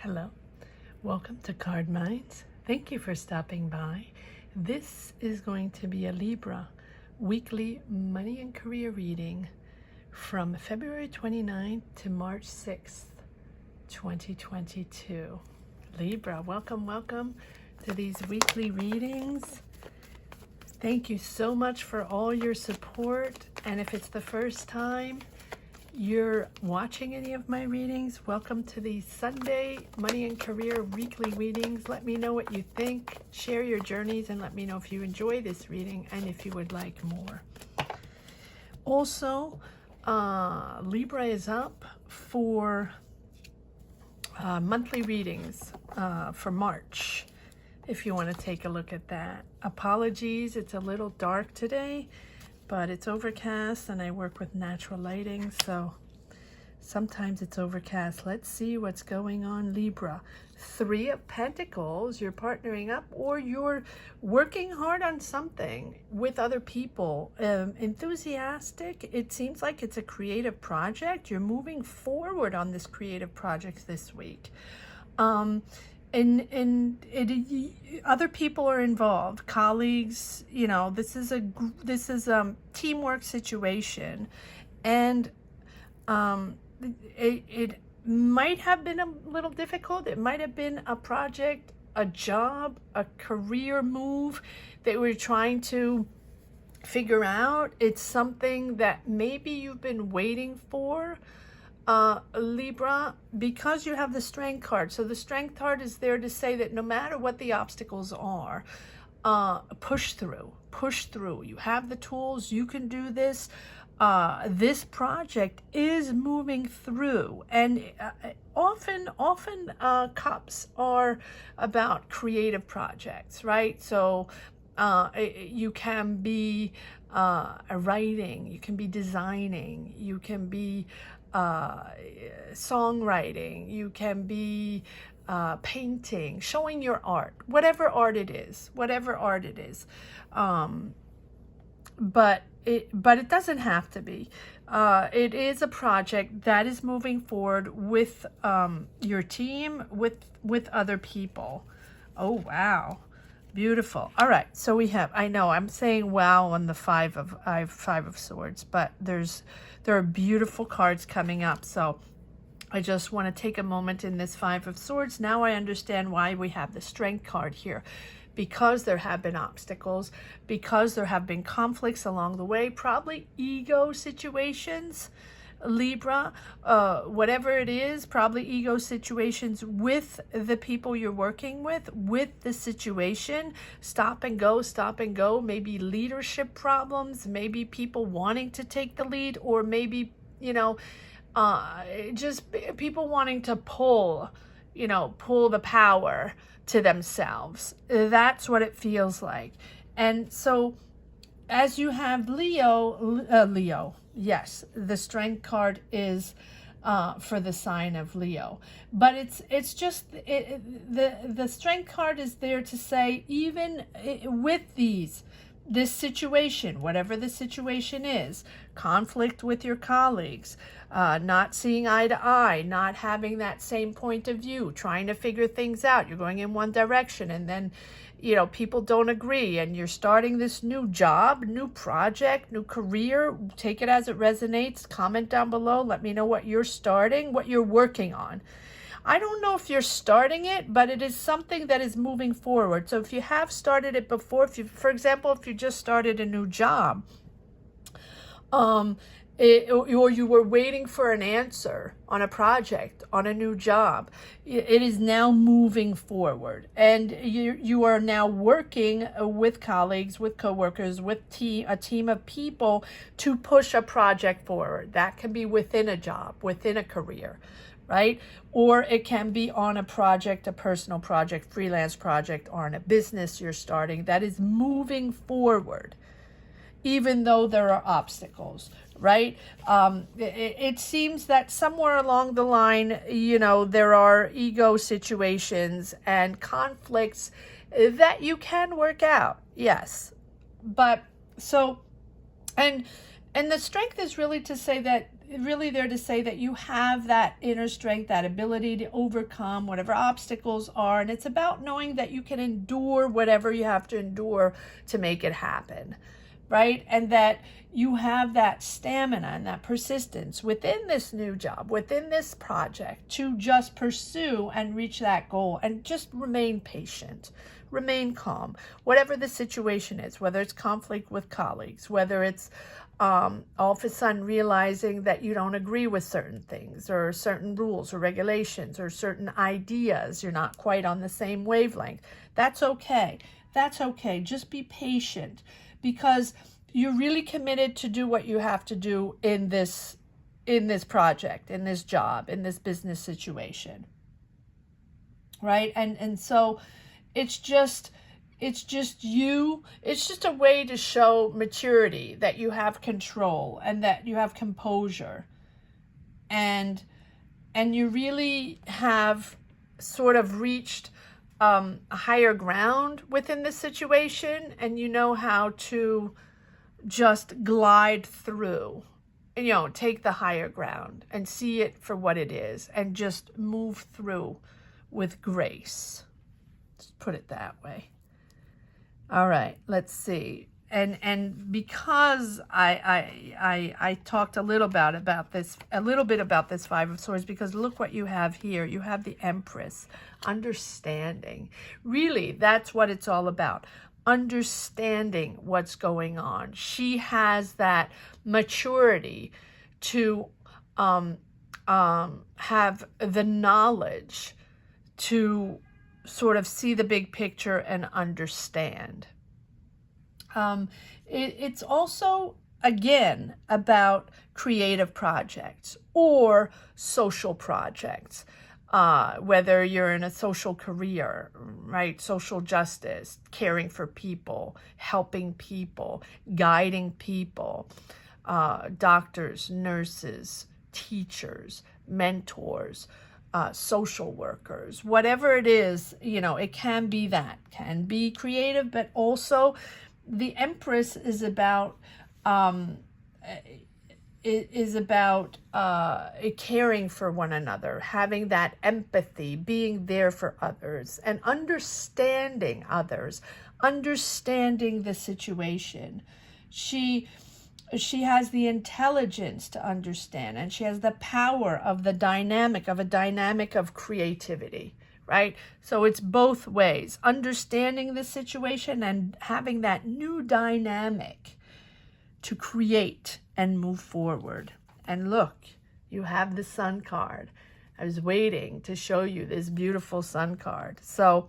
Hello, welcome to Card Minds. Thank you for stopping by. This is going to be a Libra weekly money and career reading from February 29th to March 6th, 2022. Libra, welcome to these weekly readings. Thank you so much for all your support. And if it's the first time you're watching any of my readings, welcome to the Sunday Money and Career weekly readings. Let me know what you think. Share your journeys and let me know if you enjoy this reading and if you would like more. Also, Libra is up for monthly readings for March, if you want to take a look at that. Apologies, it's a little dark today, but it's overcast and I work with natural lighting, so sometimes it's overcast. Let's see what's going on, Libra. 3 of Pentacles, you're partnering up or you're working hard on something with other people. Enthusiastic, it seems like it's a creative project. You're moving forward on this creative project this week. Other people are involved, colleagues, you know, this is a teamwork situation, and it might have been a little difficult. It might have been a project, a job, a career move that we're trying to figure out. It's something that maybe you've been waiting for, Libra, because you have the Strength card. So the Strength card is there to say that no matter what the obstacles are, push through. You have the tools, you can do this. This project is moving through, and often cups are about creative projects, right? So you can be writing, you can be designing, you can be songwriting, you can be painting, showing your art, whatever art it is. But it doesn't have to be. It is a project that is moving forward with your team, with other people. Oh, wow. Beautiful. All right. So we have, I know I'm saying wow on the Five of Swords, but there are beautiful cards coming up. So I just want to take a moment in this Five of Swords. Now I understand why we have the Strength card here. Because there have been obstacles, because there have been conflicts along the way, probably ego situations, Libra, whatever it is, probably ego situations with the people you're working with the situation, stop and go, maybe leadership problems, maybe people wanting to take the lead, or maybe, you know, just people wanting to pull the power to themselves. That's what it feels like. And so as you have Leo, yes, the Strength card is for the sign of Leo, but it's just the Strength card is there to say, even with this situation, whatever the situation is, conflict with your colleagues, not seeing eye to eye, not having that same point of view, trying to figure things out. You're going in one direction and then, you know, people don't agree, and you're starting this new job, new project, new career. Take it as it resonates. Comment down below. Let me know what you're starting, what you're working on. I don't know if you're starting it, but it is something that is moving forward. So if you have started it before, for example, if you just started a new job, or you were waiting for an answer on a project, on a new job, it is now moving forward. And you are now working with colleagues, with coworkers, with a team of people to push a project forward. That can be within a job, within a career, right? Or it can be on a project, a personal project, freelance project, or on a business you're starting that is moving forward, even though there are obstacles, right? It seems that somewhere along the line, you know, there are ego situations and conflicts that you can work out, yes. But so, and the Strength is really to say that really there to say that you have that inner strength, that ability to overcome whatever obstacles are. And it's about knowing that you can endure whatever you have to endure to make it happen, right? And that you have that stamina and that persistence within this new job, within this project, to just pursue and reach that goal, and just remain patient, remain calm, whatever the situation is, whether it's conflict with colleagues, whether it's all of a sudden realizing that you don't agree with certain things or certain rules or regulations or certain ideas, you're not quite on the same wavelength. That's okay. That's okay. Just be patient, because you're really committed to do what you have to do in this project, in this job, in this business situation, right? And so it's just you. It's just a way to show maturity, that you have control and that you have composure, and you really have sort of reached a higher ground within this situation, and you know how to just glide through, take the higher ground and see it for what it is, and just move through with grace. Just put it that way. All right, let's see. And because I talked a little bit about this Five of Swords, because look what you have here. You have the Empress, understanding. Really, that's what it's all about. Understanding what's going on. She has that maturity to have the knowledge to sort of see the big picture and understand. It's also, again, about creative projects or social projects, whether you're in a social career, right? Social justice, caring for people, helping people, guiding people, doctors, nurses, teachers, mentors, social workers, whatever it is, it can be that, can be creative, but also the Empress is about caring for one another, having that empathy, being there for others, and understanding others, understanding the situation. She has the intelligence to understand, and she has the power of a dynamic of creativity, right? So it's both ways, understanding the situation and having that new dynamic to create and move forward. And look, you have the Sun card. I was waiting to show you this beautiful Sun card. So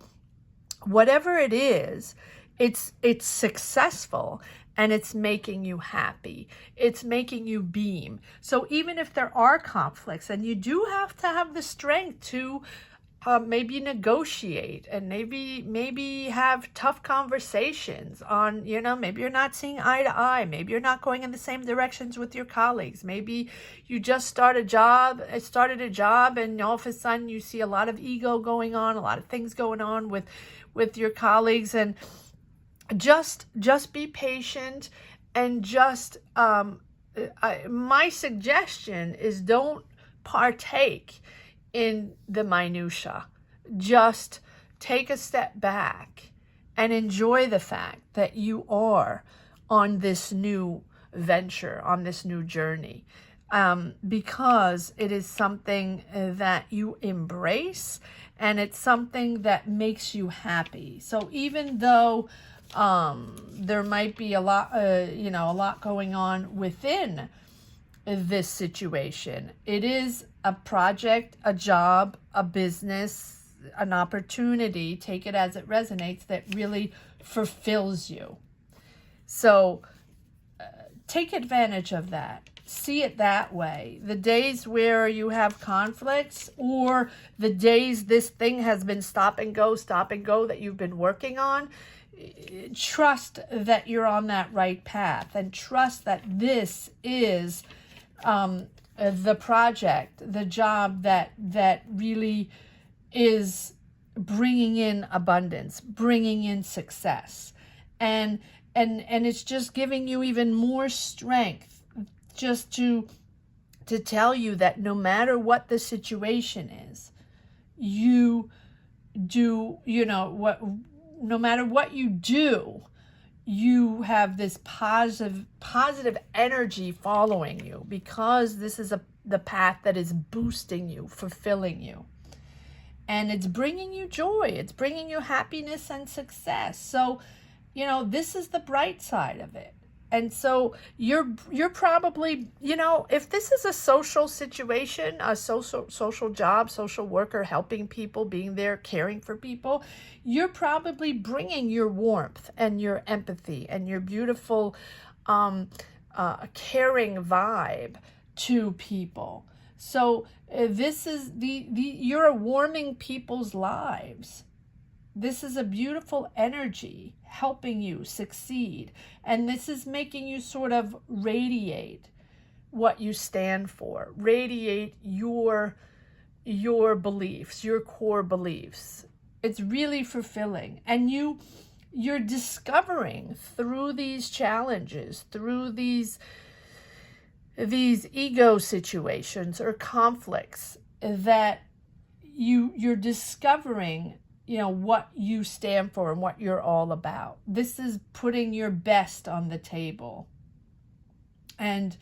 whatever it is, it's successful, and it's making you happy. It's making you beam. So even if there are conflicts, and you do have to have the strength to maybe negotiate, and maybe have tough conversations on, maybe you're not seeing eye to eye. Maybe you're not going in the same directions with your colleagues. Maybe you just started a job, and all of a sudden you see a lot of ego going on, a lot of things going on with your colleagues, and just be patient, and just my suggestion is, don't partake in the minutia. Just take a step back and enjoy the fact that you are on this new venture, on this new journey, because it is something that you embrace, and it's something that makes you happy. So even though there might be a lot going on within this situation, it is a project, a job, a business, an opportunity, take it as it resonates, that really fulfills you. So take advantage of that. See it that way. The days where you have conflicts, or the days this thing has been stop and go that you've been working on, trust that you're on that right path, and trust that this is the project, the job that really is bringing in abundance, bringing in success, and it's just giving you even more strength just to to tell you that no matter what the situation is, you do, no matter what you do, you have this positive energy following you, because this is the path that is boosting you, fulfilling you. And it's bringing you joy. It's bringing you happiness and success. So, this is the bright side of it. And so you're probably, if this is a social situation, a social job, social worker, helping people, being there, caring for people, you're probably bringing your warmth and your empathy and your beautiful, caring vibe to people. So this is you're warming people's lives. This is a beautiful energy helping you succeed. And this is making you sort of radiate what you stand for, radiate your beliefs, your core beliefs. It's really fulfilling. And you're discovering through these challenges, through these ego situations or conflicts, that you're discovering what you stand for and what you're all about. This is putting your best on the table. And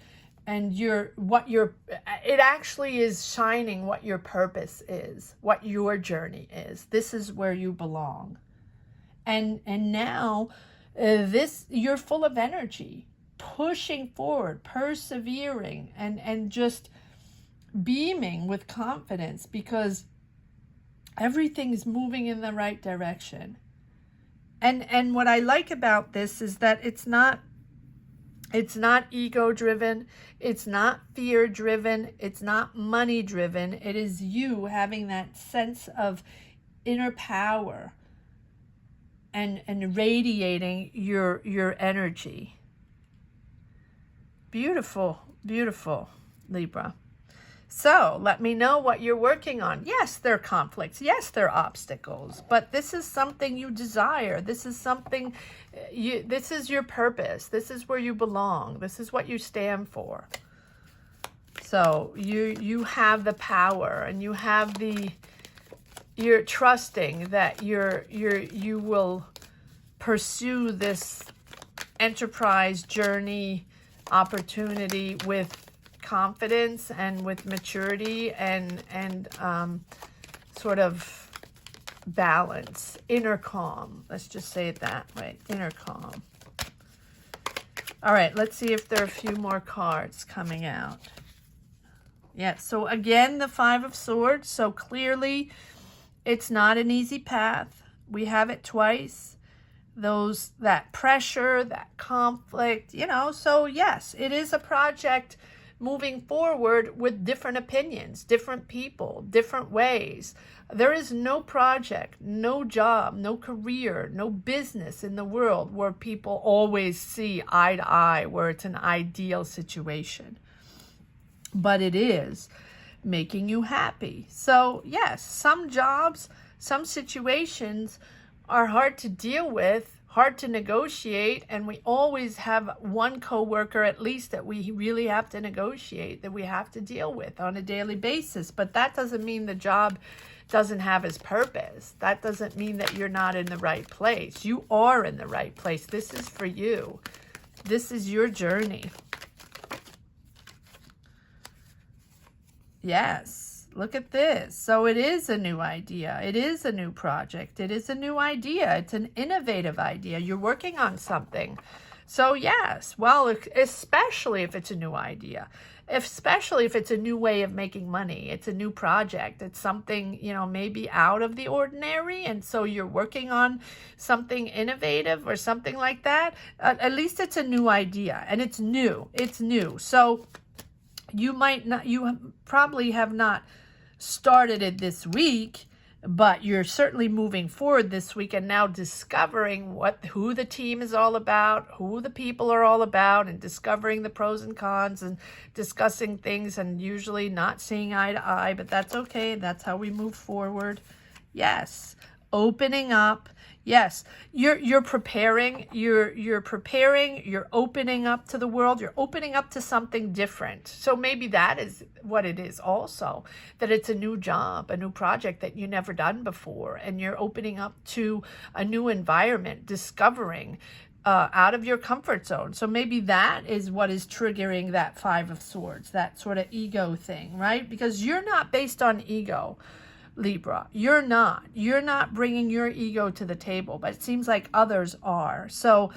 it actually is shining what your purpose is, what your journey is. This is where you belong. And now you're full of energy, pushing forward, persevering, and just beaming with confidence, because everything's moving in the right direction. And what I like about this is that it's not ego driven, it's not fear driven, it's not money driven. It is you having that sense of inner power and radiating your energy. Beautiful, beautiful, Libra. So let me know what you're working on. Yes, there are conflicts. Yes, there are obstacles. But this is something you desire. This is something, this is your purpose. This is where you belong. This is what you stand for. So you have the power, and you have you're trusting that you will pursue this enterprise journey opportunity with confidence and with maturity and sort of balance, inner calm. Let's just say it that way, inner calm. All right, let's see if there are a few more cards coming out. Yeah, so again, the Five of Swords. So clearly, it's not an easy path. We have it twice. That pressure, that conflict, so yes, it is a project moving forward with different opinions, different people, different ways. There is no project, no job, no career, no business in the world where people always see eye to eye, where it's an ideal situation. But it is making you happy. So yes, some jobs, some situations are hard to deal with, hard to negotiate, and we always have one coworker at least that we really have to negotiate, that we have to deal with on a daily basis. But that doesn't mean the job doesn't have its purpose. That doesn't mean that you're not in the right place. You are in the right place. This is for you. This is your journey. Yes. Look at this. So it is a new idea. It is a new project. It is a new idea. It's an innovative idea. You're working on something. So yes, well, especially if it's a new idea, especially if it's a new way of making money, it's a new project. It's something, maybe out of the ordinary. And so you're working on something innovative or something like that. At least it's a new idea, and it's new. It's new. So you probably have not started it this week, but you're certainly moving forward this week and now discovering who the team is all about, who the people are all about, and discovering the pros and cons and discussing things, and usually not seeing eye to eye, but that's okay. That's how we move forward. Yes. opening up. Yes, you're preparing, you're preparing, you're opening up to the world, you're opening up to something different. So maybe that is what it is also, that it's a new job, a new project that you never done before, and you're opening up to a new environment, discovering out of your comfort zone. So maybe that is what is triggering that Five of Swords, that sort of ego thing, right? Because you're not based on ego, Libra. You're not bringing your ego to the table, but it seems like others are. So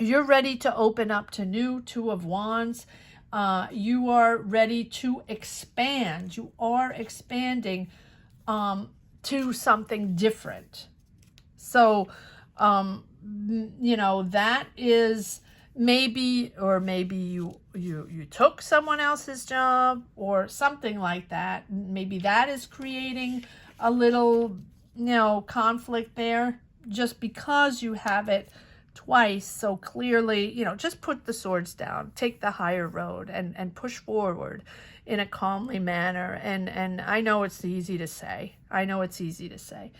you're ready to open up to new. Two of Wands. You are ready to expand. You are expanding to something different. So, you know, that is maybe, or maybe you took someone else's job or something like that. Maybe that is creating a little, you know, conflict there, just because you have it twice so clearly. You know, just put the swords down, take the higher road, and push forward in a calmly manner. And I know it's easy to say. I know it's easy to say.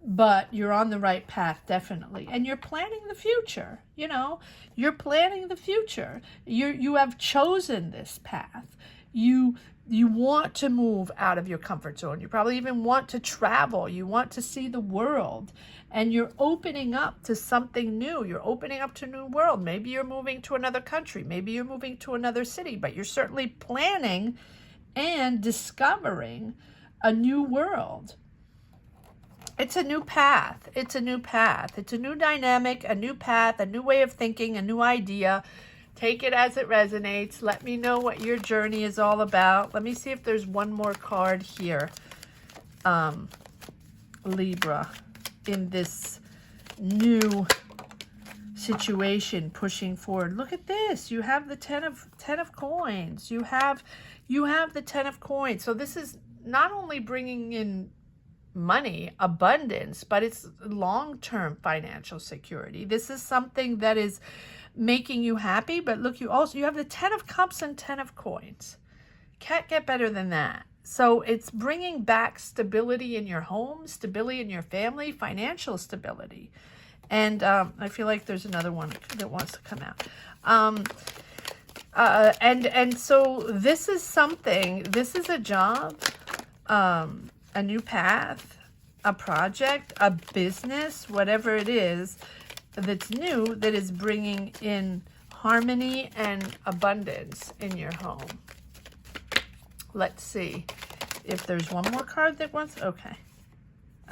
But you're on the right path, definitely. And you're planning the future, you know. You're planning the future. You have chosen this path. You want to move out of your comfort zone. You probably even want to travel. You want to see the world. And you're opening up to something new. You're opening up to a new world. Maybe you're moving to another country. Maybe you're moving to another city. But you're certainly planning and discovering a new world. It's a new path. It's a new path. It's a new dynamic, a new path, a new way of thinking, a new idea. Take it as it resonates. Let me know what your journey is all about. Let me see if there's one more card here, Libra, in this new situation pushing forward. Look at this. You have the ten of coins. You have the 10 of coins. So this is not only bringing in money, abundance, but it's long-term financial security. This is something that is making you happy. But look, you have the 10 of cups and 10 of coins. Can't get better than that. So it's bringing back stability in your home, stability in your family, financial stability. And I feel like there's another one that wants to come out. And so this is something, this is a job, a new path, a project, a business, whatever it is that's new, that is bringing in harmony and abundance in your home. Let's see if there's one more card that wants, okay.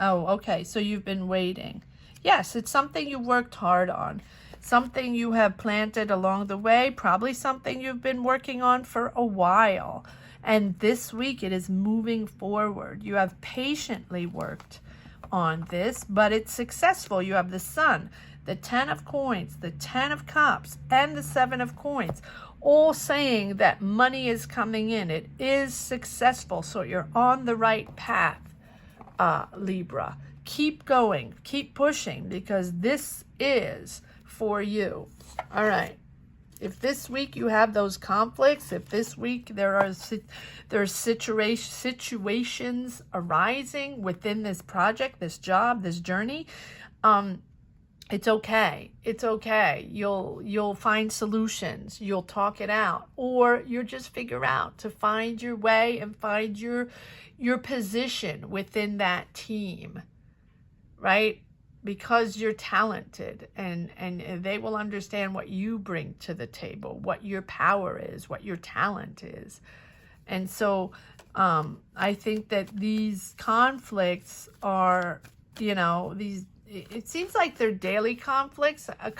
Oh, okay, so you've been waiting. Yes, it's something you worked hard on, something you have planted along the way, probably something you've been working on for a while. And this week it is moving forward. You have patiently worked on this, but it's successful. You have the Sun, the 10 of coins, the 10 of cups, and the 7 of coins, all saying that money is coming in. It is successful. So you're on the right path, Libra. Keep going, keep pushing, because this is for you. All right. If this week you have those conflicts, if this week there are situations arising within this project, this job, this journey, it's okay. It's okay. You'll find solutions. You'll talk it out, or you'll just figure out to find your way and find your position within that team, right? Because you're talented, and they will understand what you bring to the table, what your power is, what your talent is. And so I think that these conflicts are, you know, it seems like they're daily conflicts. I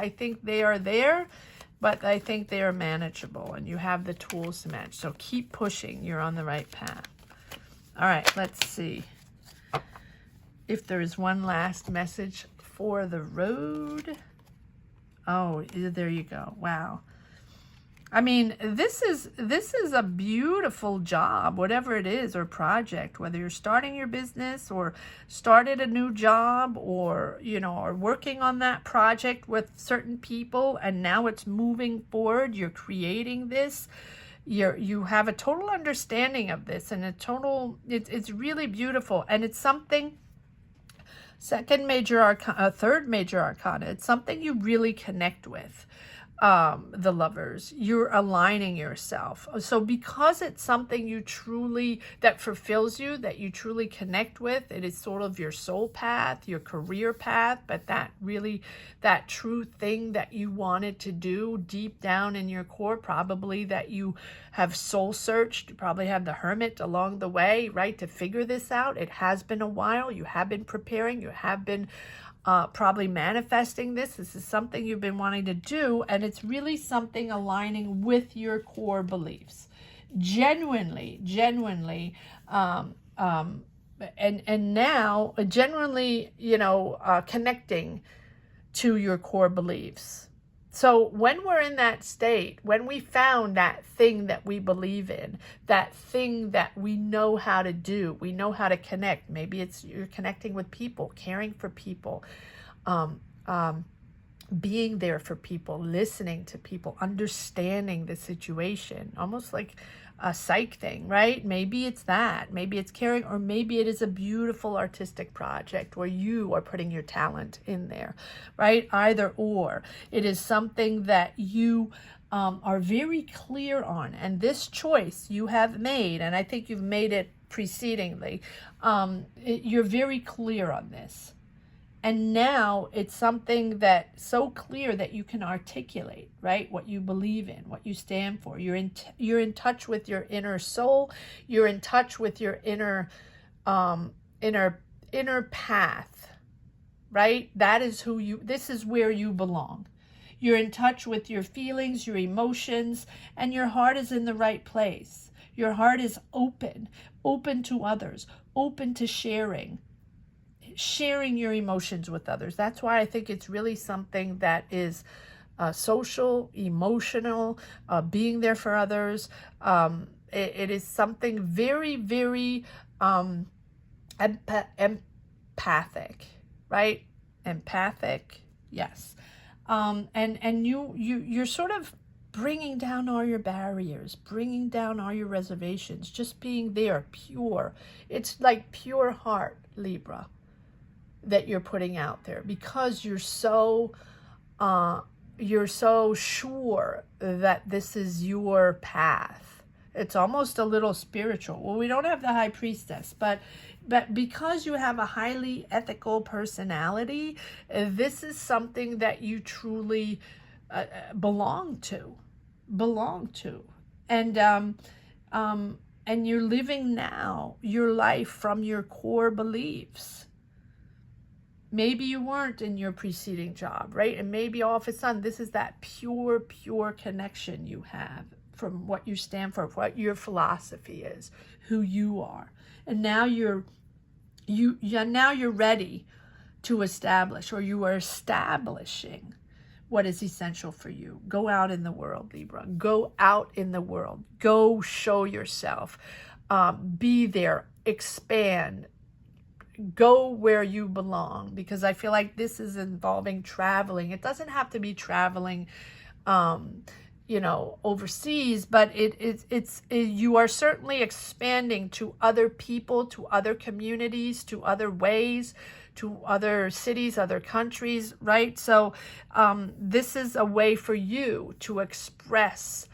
think they are there, but I think they are manageable, and you have the tools to manage. So keep pushing. You're on the right path. All right, let's see if there is one last message for the road. Oh, there you go. Wow. I mean, this is a beautiful job, whatever it is, or project, whether you're starting your business or started a new job, or, you know, are working on that project with certain people, and now it's moving forward. You're creating this. You have a total understanding of this, and it's really beautiful. And it's something Second major arcana, third major arcana, it's something you really connect with. The Lovers, you're aligning yourself. So because it's something you truly, that fulfills you, that you truly connect with, it is sort of your soul path, your career path, but that really, that true thing that you wanted to do deep down in your core, probably that you have soul searched, you probably have the Hermit along the way, right, to figure this out. It has been a while. You have been preparing. You have been probably manifesting this. This is something you've been wanting to do, and it's really something aligning with your core beliefs. Genuinely, and now genuinely, connecting to your core beliefs. So when we're in that state, when we found that thing that we believe in, that thing that we know how to do, we know how to connect. Maybe it's you're connecting with people, caring for people, being there for people, listening to people, understanding the situation, almost like a psych thing, right? Maybe it's that, maybe it's caring, or maybe it is a beautiful artistic project where you are putting your talent in there, right? Either or. It is something that you are very clear on, and this choice you have made, and I think you've made it precedingly, you're very clear on this. And now it's something that's so clear that you can articulate, right? What you believe in, what you stand for. You're in touch with your inner soul. You're in touch with your inner path, right? That is who you. This is where you belong. You're in touch with your feelings, your emotions, and your heart is in the right place. Your heart is open to others, open to sharing your emotions with others. That's why I think it's really something that is social, emotional, being there for others. It is something very, very empathic, right? Empathic, yes. And you're sort of bringing down all your barriers, bringing down all your reservations, just being there, pure. It's like pure heart, Libra, that you're putting out there, because you're so sure that this is your path. It's almost a little spiritual. Well, we don't have the High Priestess, but because you have a highly ethical personality, this is something that you truly belong to, and you're living now your life from your core beliefs. Maybe you weren't in your preceding job, right? And maybe all of a sudden, this is that pure connection you have from what you stand for, what your philosophy is, who you are. And now you're ready to establish, or you are establishing what is essential for you. Go out in the world, Libra. Go out in the world. Go show yourself. Be there. Expand. Go where you belong, because I feel like this is involving traveling. It doesn't have to be traveling, overseas, but you are certainly expanding to other people, to other communities, to other ways, to other cities, other countries, right? So this is a way for you to express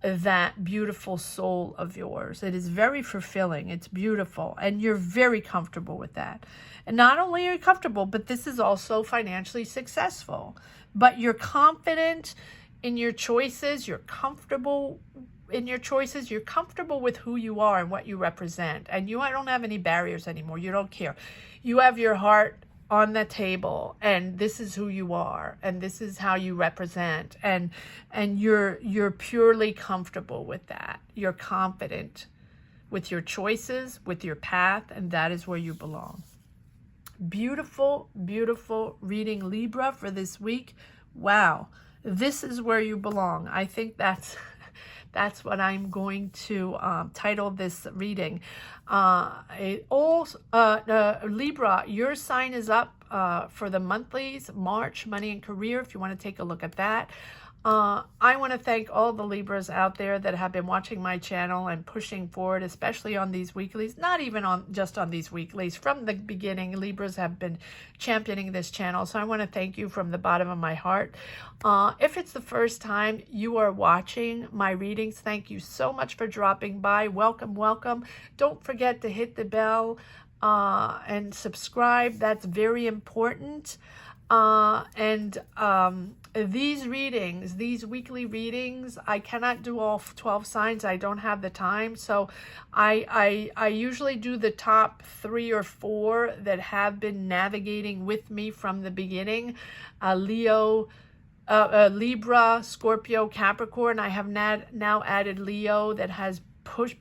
that beautiful soul of yours. It is very fulfilling. It's beautiful. And you're very comfortable with that. And not only are you comfortable, but this is also financially successful. But you're confident in your choices. You're comfortable in your choices. You're comfortable with who you are and what you represent. And I don't have any barriers anymore. You don't care. You have your heart on the table, and this is who you are, and this is how you represent, and you're purely comfortable with that. You're confident with your choices, with your path, and that is where you belong. Beautiful reading, Libra, for this week. Wow, this is where you belong. I think that's what I'm going to title this reading. Libra, your sign is up for the monthlies, March, money and career, if you want to take a look at that. I want to thank all the Libras out there that have been watching my channel and pushing forward, especially on these weeklies. Not even just on these weeklies. From the beginning, Libras have been championing this channel. So I want to thank you from the bottom of my heart. If it's the first time you are watching my readings, thank you so much for dropping by. Welcome, welcome. Don't forget to hit the bell and subscribe. That's very important. These readings, these weekly readings, I cannot do all 12 signs. I don't have the time. So I usually do the top 3 or 4 that have been navigating with me from the beginning. Libra, Scorpio, Capricorn. I have now added Leo that has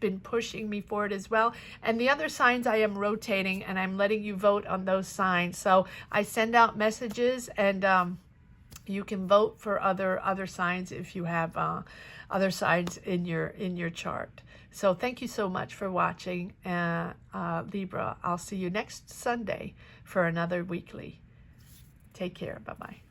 been pushing me forward as well. And the other signs I am rotating, and I'm letting you vote on those signs. So I send out messages, and you can vote for other signs if you have other signs in your chart. So thank you so much for watching, Libra. I'll see you next Sunday for another weekly. Take care. Bye-bye.